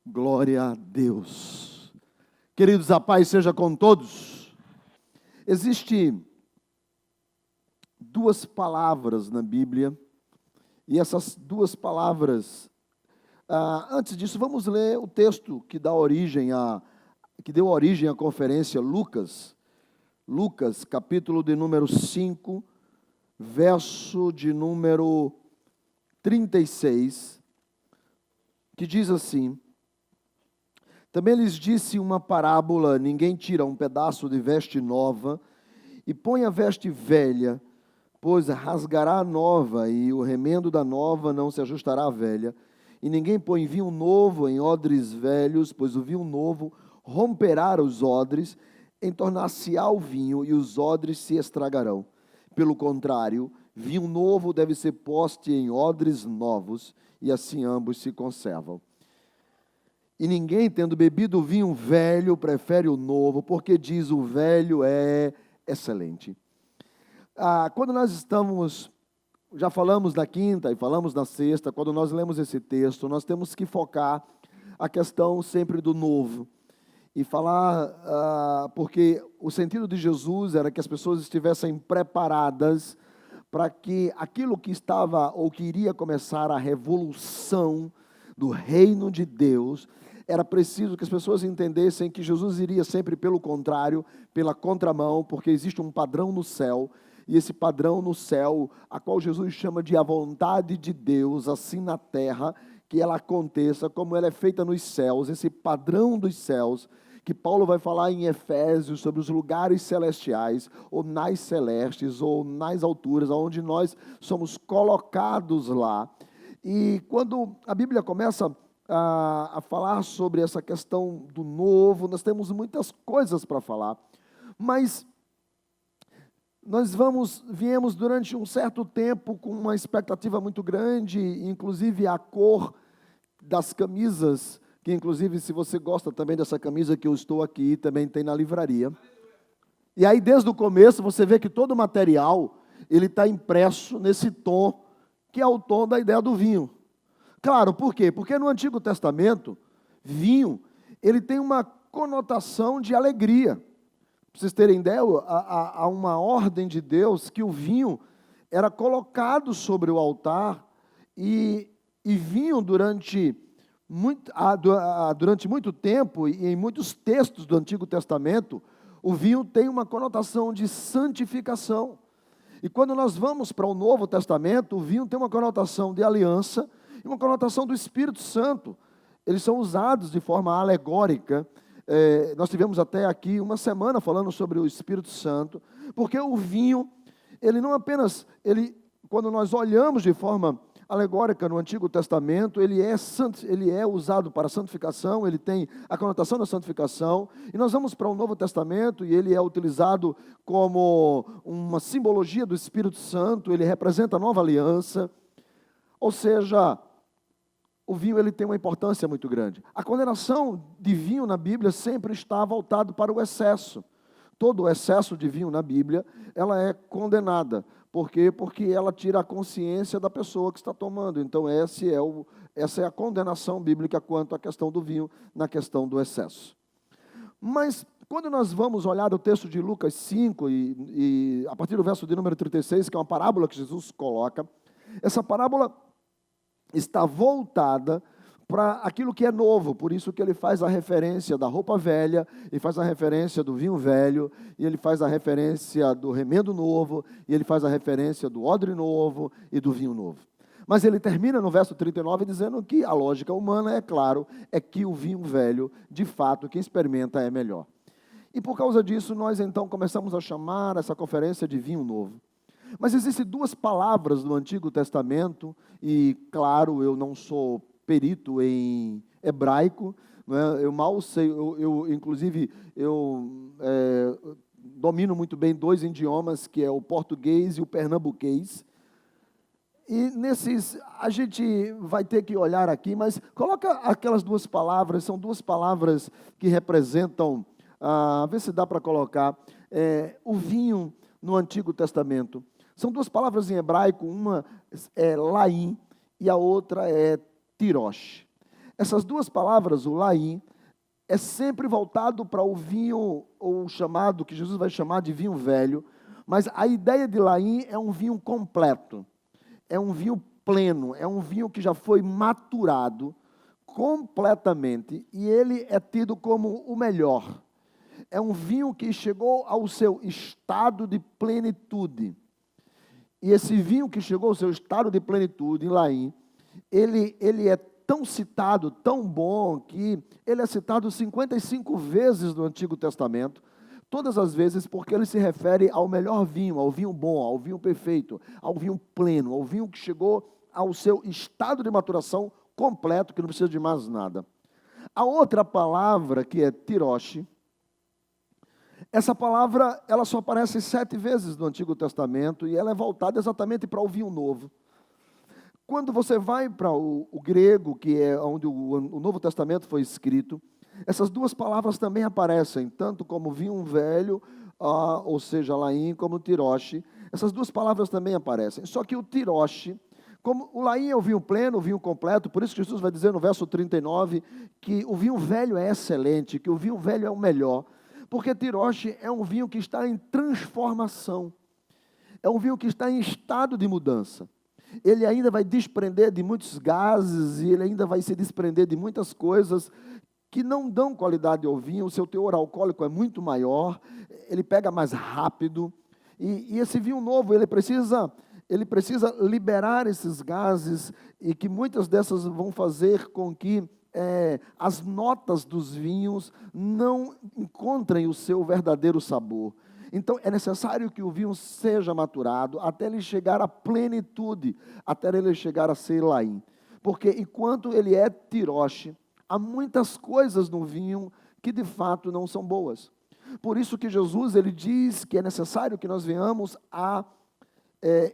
Glória a Deus. Queridos, a paz seja com todos. Existem duas palavras na Bíblia, e essas duas palavras, antes disso, vamos ler o texto que deu origem à conferência Lucas, capítulo de número 5, verso de número 36, que diz assim: também lhes disse uma parábola: ninguém tira um pedaço de veste nova e põe a veste velha, pois rasgará a nova, e o remendo da nova não se ajustará à velha. E ninguém põe vinho novo em odres velhos, pois o vinho novo romperá os odres, entornar-se-á o vinho, e os odres se estragarão. Pelo contrário, vinho novo deve ser posto em odres novos, e assim ambos se conservam. E ninguém, tendo bebido o vinho velho, prefere o novo, porque diz: o velho é excelente. Quando nós estamos, já falamos na quinta e falamos na sexta, quando nós lemos esse texto, nós temos que focar a questão sempre do novo. E falar, porque o sentido de Jesus era que as pessoas estivessem preparadas para que aquilo que estava ou que iria começar a revolução do reino de Deus, era preciso que as pessoas entendessem que Jesus iria sempre pelo contrário, pela contramão, porque existe um padrão no céu, e esse padrão no céu, a qual Jesus chama de a vontade de Deus, assim na terra, que ela aconteça como ela é feita nos céus, esse padrão dos céus, que Paulo vai falar em Efésios sobre os lugares celestiais, ou nas celestes, ou nas alturas, onde nós somos colocados lá. E quando a Bíblia começa a falar sobre essa questão do novo, nós temos muitas coisas para falar, mas nós viemos durante um certo tempo com uma expectativa muito grande, inclusive a cor das camisas, que inclusive, se você gosta também dessa camisa que eu estou aqui, também tem na livraria. E aí, desde o começo, você vê que todo o material, ele está impresso nesse tom, que é o tom da ideia do vinho. Claro, por quê? Porque no Antigo Testamento, vinho, ele tem uma conotação de alegria. Para vocês terem ideia, há uma ordem de Deus que o vinho era colocado sobre o altar e vinho durante muito tempo, e em muitos textos do Antigo Testamento, o vinho tem uma conotação de santificação. E quando nós vamos para o Novo Testamento, o vinho tem uma conotação de aliança e uma conotação do Espírito Santo. Eles são usados de forma alegórica. Nós tivemos até aqui uma semana falando sobre o Espírito Santo, porque o vinho, ele não apenas, quando nós olhamos de forma alegórica no Antigo Testamento, ele é usado para santificação, ele tem a conotação da santificação, e nós vamos para o Novo Testamento, e ele é utilizado como uma simbologia do Espírito Santo, ele representa a nova aliança, ou seja, o vinho ele tem uma importância muito grande. A condenação de vinho na Bíblia sempre está voltado para o excesso. Todo o excesso de vinho na Bíblia, ela é condenada. Por quê? Porque ela tira a consciência da pessoa que está tomando. Então, essa é a condenação bíblica quanto à questão do vinho, na questão do excesso. Mas, quando nós vamos olhar o texto de Lucas 5, e a partir do verso de número 36, que é uma parábola que Jesus coloca, essa parábola está voltada para aquilo que é novo, por isso que ele faz a referência da roupa velha, e faz a referência do vinho velho, e ele faz a referência do remendo novo, e ele faz a referência do odre novo e do vinho novo. Mas ele termina no verso 39 dizendo que a lógica humana, é claro, é que o vinho velho, de fato, quem experimenta é melhor. E por causa disso, nós então começamos a chamar essa conferência de vinho novo. Mas existem duas palavras no Antigo Testamento, e claro, eu não sou perito em hebraico, né? Eu mal sei, inclusive, domino muito bem dois idiomas, que é o português e o pernambuquês, e nesses, a gente vai ter que olhar aqui, mas coloca aquelas duas palavras, são duas palavras que representam, vê se dá para colocar, o vinho no Antigo Testamento. São duas palavras em hebraico, uma é laim e a outra é tirosh. Essas duas palavras, o laim, é sempre voltado para o vinho, ou chamado, que Jesus vai chamar de vinho velho, mas a ideia de laim é um vinho completo, é um vinho pleno, é um vinho que já foi maturado completamente, e ele é tido como o melhor. É um vinho que chegou ao seu estado de plenitude. E esse vinho que chegou ao seu estado de plenitude, em laim, ele é tão citado, tão bom, que ele é citado 55 vezes no Antigo Testamento, todas as vezes porque ele se refere ao melhor vinho, ao vinho bom, ao vinho perfeito, ao vinho pleno, ao vinho que chegou ao seu estado de maturação completo, que não precisa de mais nada. A outra palavra, que é tiroche, essa palavra ela só aparece 7 vezes no Antigo Testamento, e ela é voltada exatamente para o vinho novo. Quando você vai para o grego, que é onde o Novo Testamento foi escrito, essas duas palavras também aparecem, tanto como vinho velho, ou seja, laim, como tiroche. Essas duas palavras também aparecem. Só que o tiroche, como o laim é o vinho pleno, o vinho completo, por isso que Jesus vai dizer no verso 39 que o vinho velho é excelente, que o vinho velho é o melhor, porque tiroche é um vinho que está em transformação, é um vinho que está em estado de mudança. Ele ainda vai desprender de muitos gases, e ele ainda vai se desprender de muitas coisas que não dão qualidade ao vinho. O seu teor alcoólico é muito maior, ele pega mais rápido, e esse vinho novo, ele precisa liberar esses gases, e que muitas dessas vão fazer com que as notas dos vinhos não encontrem o seu verdadeiro sabor. Então, é necessário que o vinho seja maturado até ele chegar à plenitude, até ele chegar a ser laim. Porque enquanto ele é tiroche, há muitas coisas no vinho que de fato não são boas. Por isso que Jesus ele diz que é necessário que nós venhamos a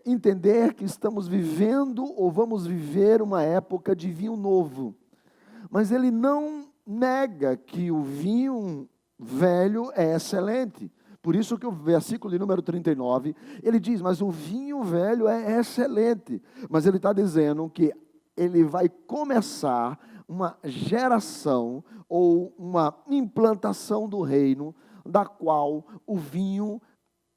entender que estamos vivendo ou vamos viver uma época de vinho novo. Mas ele não nega que o vinho velho é excelente. Por isso que o versículo de número 39, ele diz, mas o vinho velho é excelente. Mas ele está dizendo que ele vai começar uma geração ou uma implantação do reino, da qual o vinho,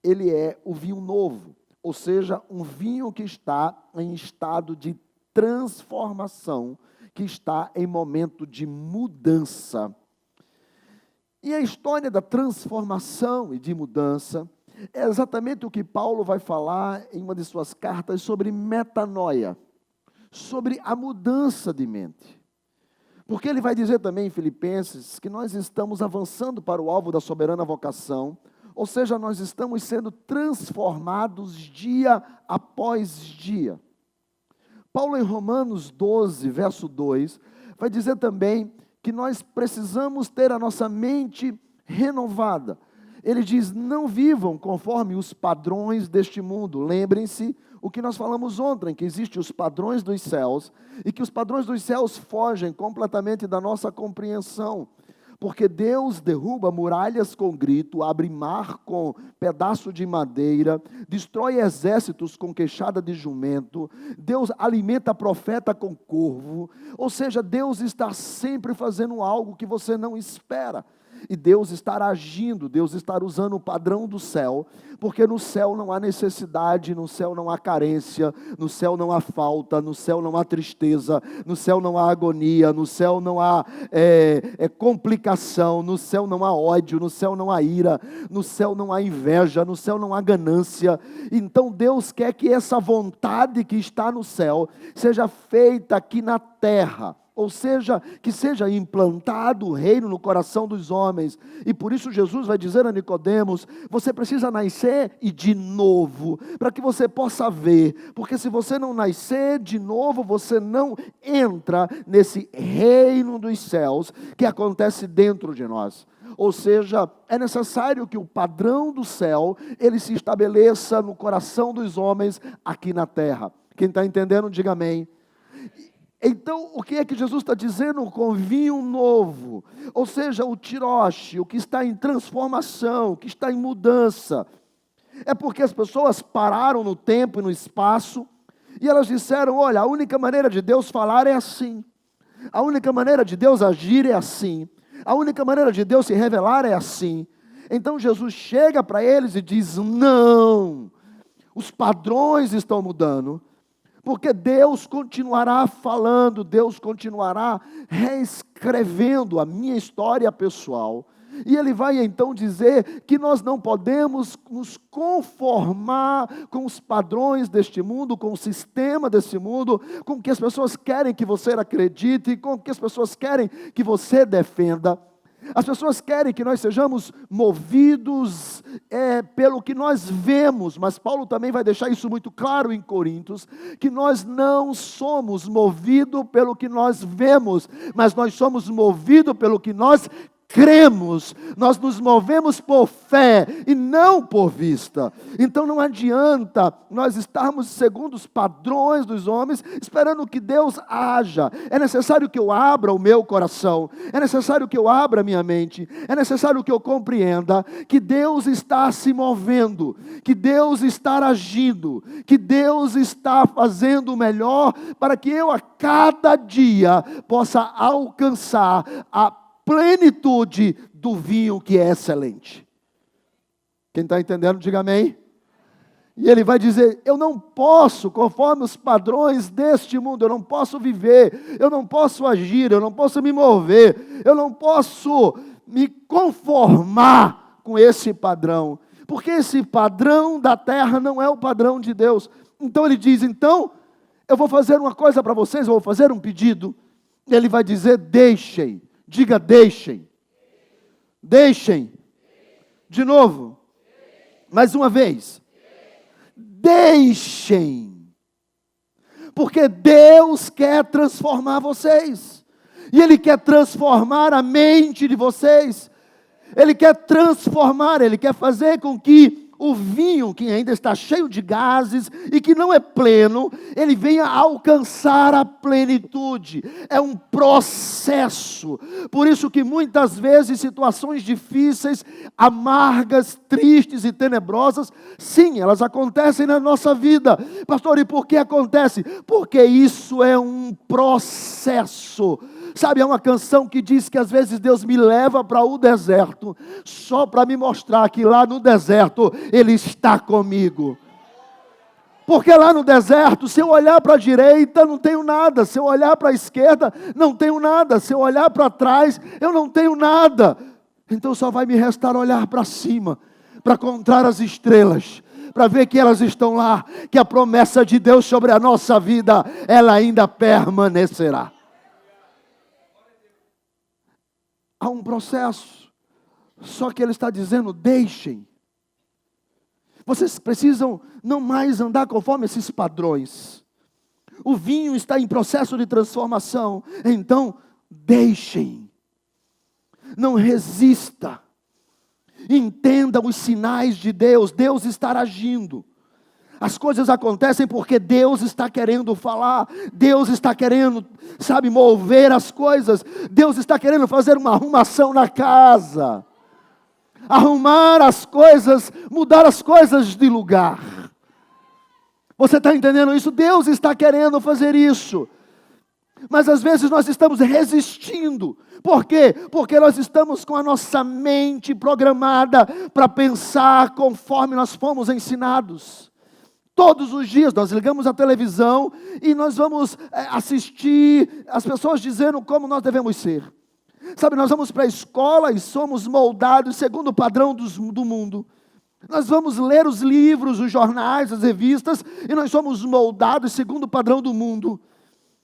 ele é o vinho novo. Ou seja, um vinho que está em estado de transformação, que está em momento de mudança. E a história da transformação e de mudança é exatamente o que Paulo vai falar em uma de suas cartas sobre metanoia, sobre a mudança de mente. Porque ele vai dizer também em Filipenses que nós estamos avançando para o alvo da soberana vocação, ou seja, nós estamos sendo transformados dia após dia. Paulo em Romanos 12, verso 2, vai dizer também que nós precisamos ter a nossa mente renovada. Ele diz, não vivam conforme os padrões deste mundo. Lembrem-se o que nós falamos ontem, que existem os padrões dos céus, e que os padrões dos céus fogem completamente da nossa compreensão. Porque Deus derruba muralhas com grito, abre mar com pedaço de madeira, destrói exércitos com queixada de jumento, Deus alimenta profeta com corvo, ou seja, Deus está sempre fazendo algo que você não espera. E Deus está agindo, Deus está usando o padrão do céu, porque no céu não há necessidade, no céu não há carência, no céu não há falta, no céu não há tristeza, no céu não há agonia, no céu não há complicação, no céu não há ódio, no céu não há ira, no céu não há inveja, no céu não há ganância. Então Deus quer que essa vontade que está no céu seja feita aqui na terra. Ou seja, que seja implantado o reino no coração dos homens. E por isso Jesus vai dizer a Nicodemos, você precisa nascer e de novo, para que você possa ver, porque se você não nascer de novo, você não entra nesse reino dos céus que acontece dentro de nós. Ou seja, é necessário que o padrão do céu, ele se estabeleça no coração dos homens aqui na terra. Quem está entendendo, diga amém. Então, o que é que Jesus está dizendo com vinho novo? Ou seja, o tiroche, o que está em transformação, o que está em mudança. É porque as pessoas pararam no tempo e no espaço, e elas disseram, olha, a única maneira de Deus falar é assim. A única maneira de Deus agir é assim. A única maneira de Deus se revelar é assim. Então Jesus chega para eles e diz: não, os padrões estão mudando. Porque Deus continuará falando, Deus continuará reescrevendo a minha história pessoal. E Ele vai então dizer que nós não podemos nos conformar com os padrões deste mundo, com o sistema desse mundo, com o que as pessoas querem que você acredite, com o que as pessoas querem que você defenda. As pessoas querem que nós sejamos movidos pelo que nós vemos, mas Paulo também vai deixar isso muito claro em Coríntios, que nós não somos movidos pelo que nós vemos, mas nós somos movidos pelo que nós cremos, nós nos movemos por fé e não por vista. Então não adianta nós estarmos segundo os padrões dos homens, esperando que Deus haja. É necessário que eu abra o meu coração, é necessário que eu abra a minha mente, é necessário que eu compreenda que Deus está se movendo, que Deus está agindo, que Deus está fazendo o melhor para que eu a cada dia possa alcançar a plenitude do vinho que é excelente. Quem está entendendo, diga amém. E ele vai dizer: eu não posso, conforme os padrões deste mundo, eu não posso viver, eu não posso agir, eu não posso me mover, eu não posso me conformar com esse padrão, porque esse padrão da terra não é o padrão de Deus. Então ele diz: então, eu vou fazer uma coisa para vocês, eu vou fazer um pedido. Ele vai dizer: deixem. Diga: deixem. Deixem. De novo. Mais uma vez. Deixem. Porque Deus quer transformar vocês. E Ele quer transformar a mente de vocês. Ele quer transformar, Ele quer fazer com que o vinho, que ainda está cheio de gases e que não é pleno, ele venha alcançar a plenitude. É um processo. Por isso que muitas vezes situações difíceis, amargas, tristes e tenebrosas, sim, elas acontecem na nossa vida. Pastor, e por que acontece? Porque isso é um processo. Sabe, é uma canção que diz que às vezes Deus me leva para o deserto, só para me mostrar que lá no deserto Ele está comigo. Porque lá no deserto, se eu olhar para a direita, não tenho nada. Se eu olhar para a esquerda, não tenho nada. Se eu olhar para trás, eu não tenho nada. Então só vai me restar olhar para cima, para contar as estrelas, para ver que elas estão lá, que a promessa de Deus sobre a nossa vida, ela ainda permanecerá. Há um processo, só que Ele está dizendo: deixem. Vocês precisam não mais andar conforme esses padrões. O vinho está em processo de transformação, então deixem. Não resista. Entenda os sinais de Deus. Deus está agindo. As coisas acontecem porque Deus está querendo falar, Deus está querendo, sabe, mover as coisas, Deus está querendo fazer uma arrumação na casa, arrumar as coisas, mudar as coisas de lugar. Você está entendendo isso? Deus está querendo fazer isso, mas às vezes nós estamos resistindo. Por quê? Porque nós estamos com a nossa mente programada para pensar conforme nós fomos ensinados. Todos os dias nós ligamos a televisão e nós vamos assistir as pessoas dizendo como nós devemos ser. Sabe, nós vamos para a escola e somos moldados segundo o padrão do mundo. Nós vamos ler os livros, os jornais, as revistas e nós somos moldados segundo o padrão do mundo.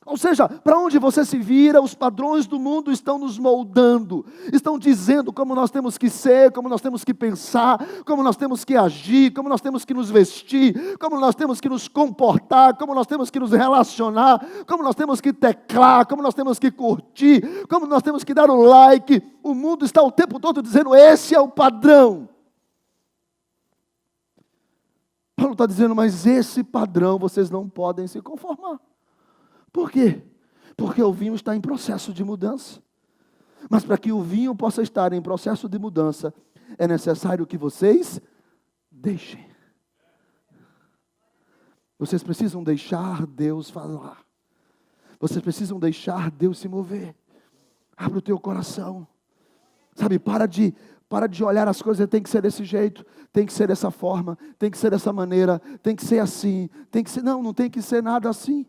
Ou seja, para onde você se vira, os padrões do mundo estão nos moldando, estão dizendo como nós temos que ser, como nós temos que pensar, como nós temos que agir, como nós temos que nos vestir, como nós temos que nos comportar, como nós temos que nos relacionar, como nós temos que teclar, como nós temos que curtir, como nós temos que dar o like. O mundo está o tempo todo dizendo: esse é o padrão. Paulo está dizendo: mas esse padrão vocês não podem se conformar. Por quê? Porque o vinho está em processo de mudança. Mas para que o vinho possa estar em processo de mudança, é necessário que vocês deixem. Vocês precisam deixar Deus falar. Vocês precisam deixar Deus se mover. Abre o teu coração. Sabe, para de olhar as coisas, tem que ser desse jeito, tem que ser dessa forma, tem que ser dessa maneira, tem que ser assim, tem que ser, não tem que ser nada assim.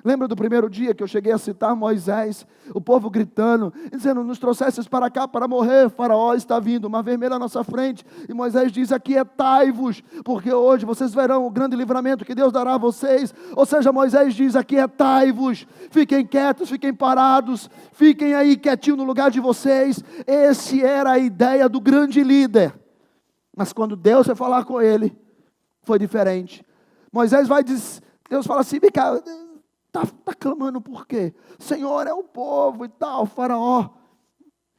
Lembra do primeiro dia que eu cheguei a citar Moisés, o povo gritando, dizendo, nos trouxesses para cá para morrer, Faraó está vindo, uma vermelha à nossa frente, e Moisés diz, aquietai-vos, porque hoje vocês verão o grande livramento que Deus dará a vocês. Ou seja, Moisés diz, aquietai-vos, fiquem quietos, fiquem parados, fiquem aí quietinho no lugar de vocês. Essa era a ideia do grande líder. Mas quando Deus foi falar com ele, foi diferente. Moisés vai dizer, Deus fala assim, vem cá, Está clamando por quê? Senhor, é o povo e tal, Faraó.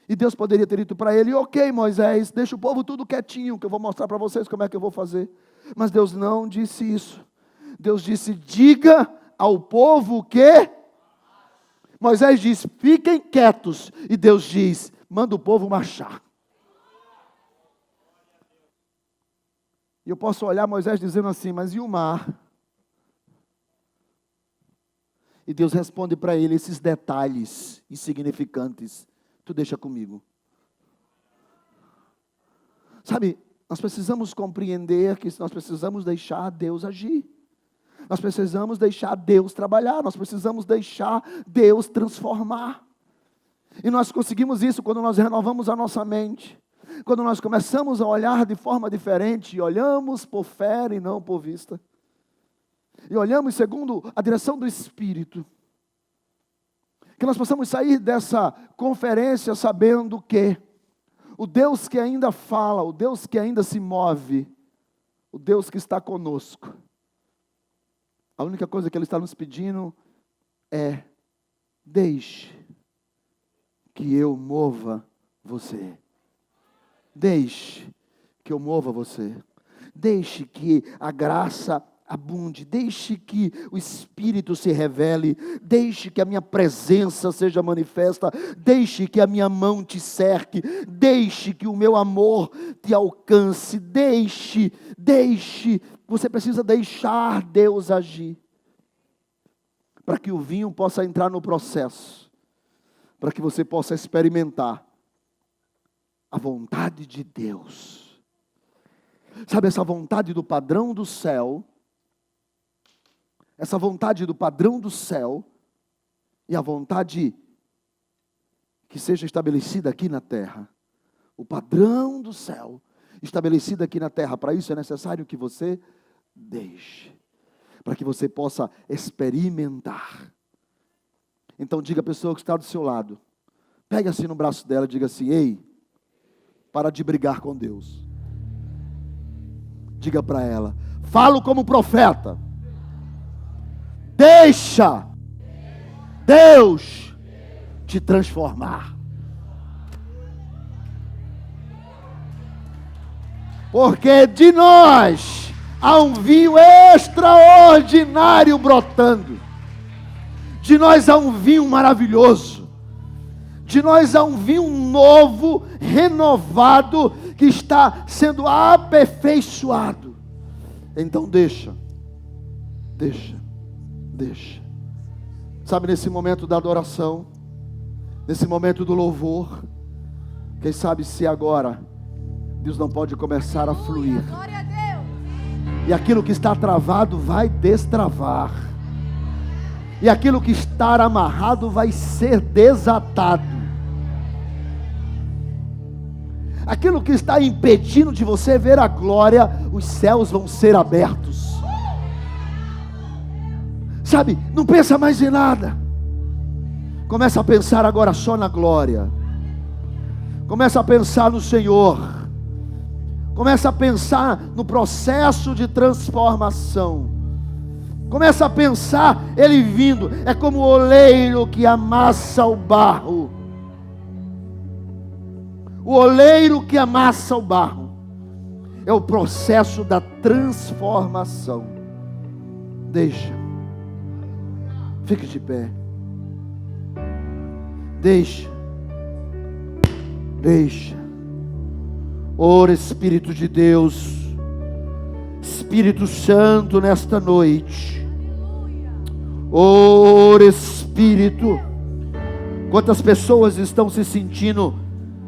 E Deus poderia ter dito para ele, ok, Moisés, deixa o povo tudo quietinho, que eu vou mostrar para vocês como é que eu vou fazer. Mas Deus não disse isso. Deus disse, diga ao povo que... Moisés diz, fiquem quietos. E Deus diz, manda o povo marchar. E eu posso olhar Moisés dizendo assim, mas e o mar? E Deus responde para ele esses detalhes insignificantes. Tu deixa comigo. Sabe, nós precisamos compreender que nós precisamos deixar Deus agir. Nós precisamos deixar Deus trabalhar. Nós precisamos deixar Deus transformar. E nós conseguimos isso quando nós renovamos a nossa mente. Quando nós começamos a olhar de forma diferente. E olhamos por fé e não por vista. E olhamos segundo a direção do Espírito. Que nós possamos sair dessa conferência sabendo que o Deus que ainda fala, o Deus que ainda se move, o Deus que está conosco. A única coisa que Ele está nos pedindo é, deixe que eu mova você. Deixe que eu mova você. Deixe que a graça abunde, deixe que o Espírito se revele, deixe que a minha presença seja manifesta, deixe que a minha mão te cerque, deixe que o meu amor te alcance, deixe, você precisa deixar Deus agir, para que o vinho possa entrar no processo, para que você possa experimentar a vontade de Deus. Sabe, essa vontade do padrão do céu, essa vontade do padrão do céu e a vontade que seja estabelecida aqui na terra. O padrão do céu estabelecido aqui na terra. Para isso é necessário que você deixe. Para que você possa experimentar. Então diga à pessoa que está do seu lado. Pegue assim no braço dela e diga assim, ei, para de brigar com Deus. Diga para ela, falo como profeta. Deixa Deus te transformar. Porque de nós há um vinho extraordinário brotando. De nós há um vinho maravilhoso. De nós há um vinho novo, renovado, que está sendo aperfeiçoado. Então deixa. Sabe, nesse momento da adoração, nesse momento do louvor, quem sabe se agora Deus não pode começar a fluir. Glória a Deus. E aquilo que está travado vai destravar. E aquilo que está amarrado vai ser desatado. Aquilo que está impedindo de você ver a glória, os céus vão ser abertos. Sabe, não pensa mais em nada. Começa a pensar agora só na glória. Começa a pensar no Senhor. Começa a pensar no processo de transformação. Começa a pensar Ele vindo. É como o oleiro que amassa o barro. O oleiro que amassa o barro. É o processo da transformação. Deixa. Fique de pé. Deixa. Ora, Espírito de Deus, Espírito Santo, nesta noite, Espírito, quantas pessoas estão se sentindo,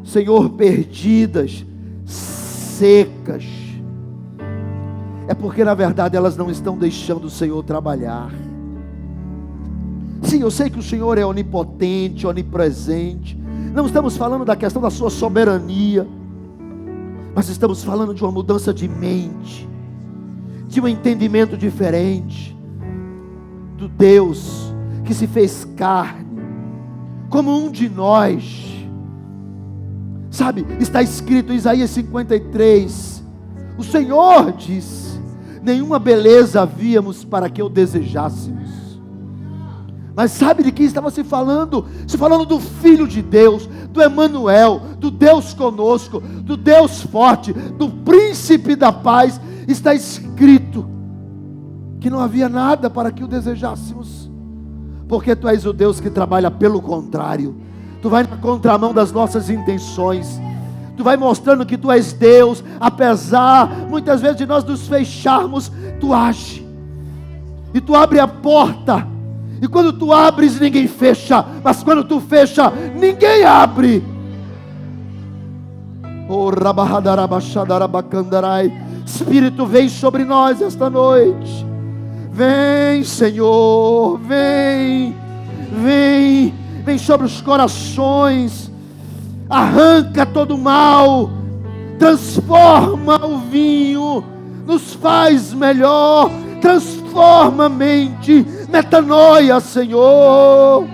Senhor, perdidas, secas, é porque na verdade elas não estão deixando o Senhor trabalhar. Sim, eu sei que o Senhor é onipotente, onipresente, não estamos falando da questão da sua soberania, mas estamos falando de uma mudança de mente, de um entendimento diferente, do Deus que se fez carne, como um de nós. Sabe, está escrito em Isaías 53, o Senhor diz: nenhuma beleza havíamos para que o desejássemos. Mas sabe de quem estava se falando? Se falando do Filho de Deus, do Emanuel, do Deus conosco, do Deus forte, do Príncipe da paz. Está escrito que não havia nada para que o desejássemos, porque Tu és o Deus que trabalha pelo contrário. Tu vai na contramão das nossas intenções. Tu vai mostrando que Tu és Deus, apesar muitas vezes de nós nos fecharmos. Tu age e Tu abre a porta. E quando Tu abres, ninguém fecha. Mas quando Tu fecha, ninguém abre. Espírito, vem sobre nós esta noite. Vem, Senhor, vem, vem, vem sobre os corações. Arranca todo o mal, transforma o vinho, nos faz melhor, transforma a mente, metanoia, Senhor.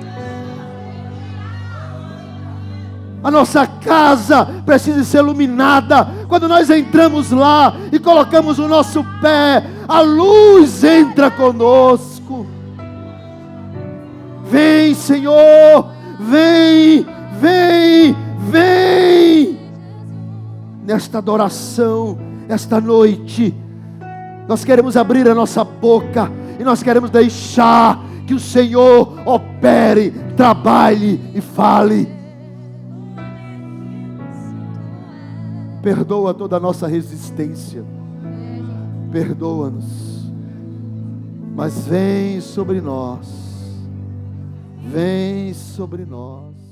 A nossa casa precisa ser iluminada. Quando nós entramos lá e colocamos o nosso pé, a luz entra conosco. Vem, Senhor, vem, vem, vem. Nesta adoração, esta noite, nós queremos abrir a nossa boca e nós queremos deixar que o Senhor opere, trabalhe e fale. Perdoa toda a nossa resistência, perdoa-nos, mas vem sobre nós, vem sobre nós.